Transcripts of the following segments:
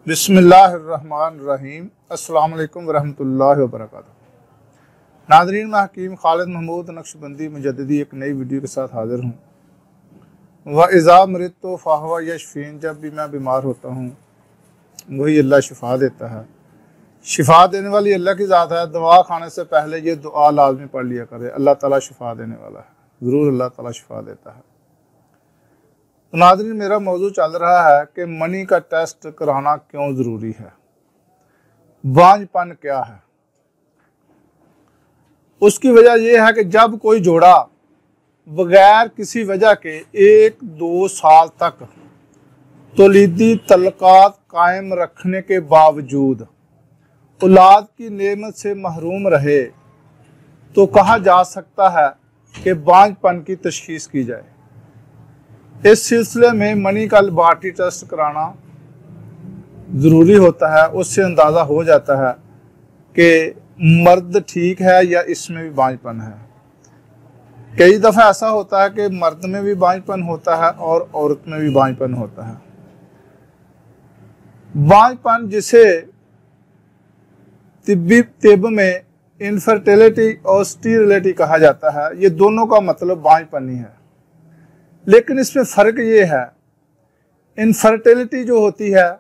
बिस्मिल्लाहिर्रहमानिर्रहीम। अस्सलाम वालेकुम वरहमतुल्लाहि वबरकातुहू। नाज़रीन, मैं हकीम खालिद महमूद नक्शबंदी मुजद्दिदी एक नई वीडियो के साथ हाज़िर हूँ। व इज़ा मरिदतु फ़हुव यशफ़ीन, जब भी मैं बीमार होता हूँ वही अल्लाह शिफ़ा देता है। शिफ़ा देने वाली अल्लाह की ज़ात है। दवा खाने से पहले ये दुआ लाजमी पढ़ लिया करे, अल्लाह ताला शिफ़ा देने वाला है, ज़रूर अल्लाह ताला शिफ़ा देता है। तो नाज़रीन, मेरा मौजू चल रहा है कि मनी का टेस्ट कराना क्यों ज़रूरी है, बांझपन क्या है। उसकी वजह यह है कि जब कोई जोड़ा बगैर किसी वजह के 1-2 साल तक तौलीदी तल्लुकात कायम रखने के बावजूद औलाद की नेमत से महरूम रहे तो कहा जा सकता है कि बांझपन की तशख़ीस की जाए। इस सिलसिले में मनी का लेबॉरेटरी टेस्ट कराना ज़रूरी होता है। उससे अंदाज़ा हो जाता है कि मर्द ठीक है या इसमें भी बांझपन है। कई दफ़ा ऐसा होता है कि मर्द में भी बांझपन होता है और औरत में भी बांझपन होता है। बांझपन जिसे तिब्ब में इनफर्टिलिटी और स्टीरिलिटी कहा जाता है, ये दोनों का मतलब बांझपन ही है। लेकिन इसमें फ़र्क ये है, इनफर्टिलिटी जो होती है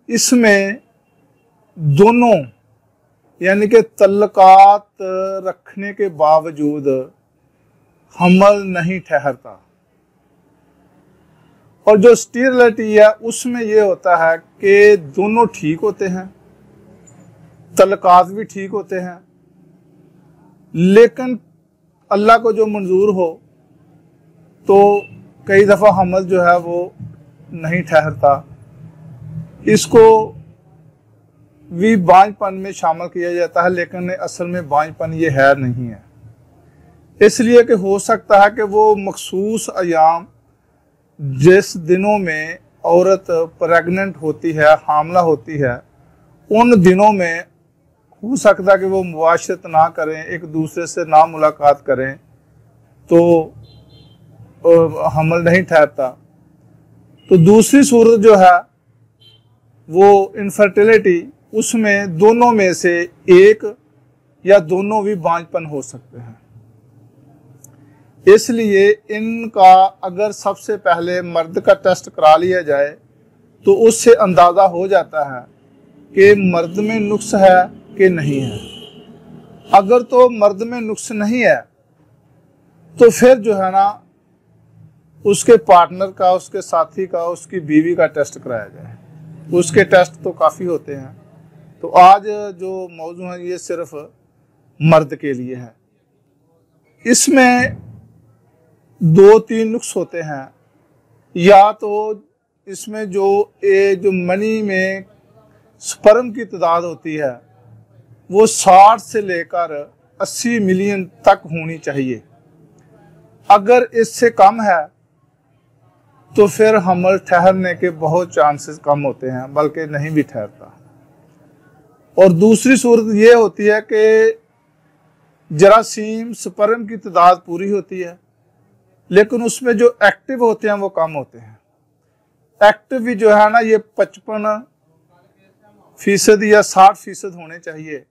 इसमें दोनों यानी कि तल्लुकात रखने के बावजूद हमल नहीं ठहरता, और जो स्टीरिलिटी है उसमें ये होता है कि दोनों ठीक होते हैं, तल्लुकात भी ठीक होते हैं, लेकिन अल्लाह को जो मंजूर हो तो कई दफ़ा हमल जो है वो नहीं ठहरता। इसको भी बांझपन में शामिल किया जाता है, लेकिन असल में बांझपन ये है नहीं है। इसलिए कि हो सकता है कि वो मखसूस अयाम जिस दिनों में औरत प्रेग्नेंट होती है, हामला होती है, उन दिनों में हो सकता है कि वो मुबाशरत ना करें, एक दूसरे से ना मुलाकात करें, तो हमल नहीं ठहरता। तो दूसरी सूरत जो है वो इनफर्टिलिटी, उसमें दोनों में से एक या दोनों भी बांझपन हो सकते हैं। इसलिए इनका अगर सबसे पहले मर्द का टेस्ट करा लिया जाए तो उससे अंदाज़ा हो जाता है कि मर्द में नुक्स है कि नहीं है। अगर तो मर्द में नुक्स नहीं है तो फिर जो है ना उसके पार्टनर का, उसके साथी का, उसकी बीवी का टेस्ट कराया जाए। उसके टेस्ट तो काफ़ी होते हैं। तो आज जो मौजू है ये सिर्फ मर्द के लिए है। इसमें 2-3 नुक्स होते हैं। या तो इसमें जो मनी में स्पर्म की तादाद होती है वो 60 से लेकर 80 मिलियन तक होनी चाहिए। अगर इससे कम है तो फिर हमल ठहरने के बहुत चांसेस कम होते हैं, बल्कि नहीं भी ठहरता। और दूसरी सूरत ये होती है कि जरासीम स्पर्म की तादाद पूरी होती है, लेकिन उसमें जो एक्टिव होते हैं वो कम होते हैं। एक्टिव भी जो है ना ये 55% या 60% होने चाहिए,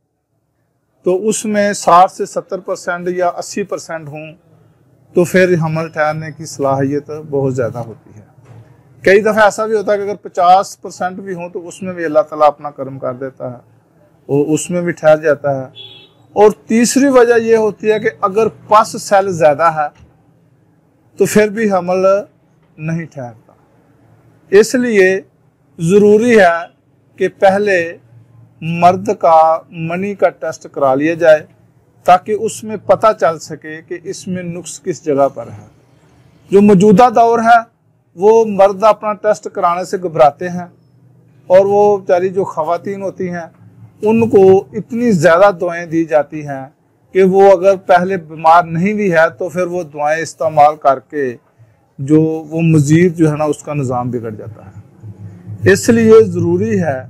तो उसमें 60 से 70% या 80% हों तो फिर हमल ठहरने की सलाहियत बहुत ज़्यादा होती है। कई दफ़ा ऐसा भी होता है कि अगर 50% भी हों तो उसमें भी अल्लाह ताला अपना करम कर देता है, वो उसमें भी ठहर जाता है। और तीसरी वजह यह होती है कि अगर पस सेल ज़्यादा है तो फिर भी हमल नहीं ठहरता। इसलिए ज़रूरी है कि पहले मर्द का मनी का टेस्ट करा लिया जाए ताकि उसमें पता चल सके कि इसमें नुक्स किस जगह पर है। जो मौजूदा दौर है वो मर्द अपना टेस्ट कराने से घबराते हैं, और वो बेचारी जो ख़वातीन होती हैं उनको इतनी ज़्यादा दुआएं दी जाती हैं कि वो अगर पहले बीमार नहीं भी है तो फिर वो दुआएं इस्तेमाल करके जो वो मज़ीद जो है ना उसका निज़ाम बिगड़ जाता है। इसलिए ज़रूरी है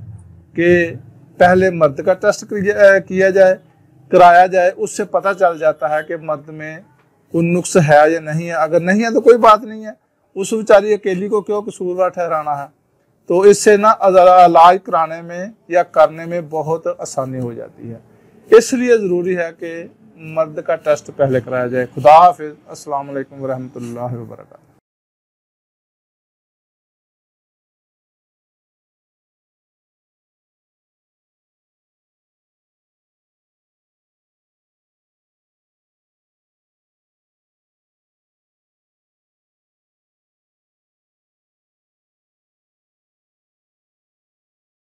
कि पहले मर्द का टेस्ट किया जाए, कराया जाए। उससे पता चल जाता है कि मर्द में कोई नुक्स है या नहीं है। अगर नहीं है तो कोई बात नहीं है, उस बेचारी अकेली को क्यों कसूरवार ठहराना है। तो इससे ना इलाज कराने में या करने में बहुत आसानी हो जाती है। इसलिए ज़रूरी है कि मर्द का टेस्ट पहले कराया जाए। खुदा हाफिज़। अस्सलाम वालेकुम रहमतुल्लाहि व बरकातहू।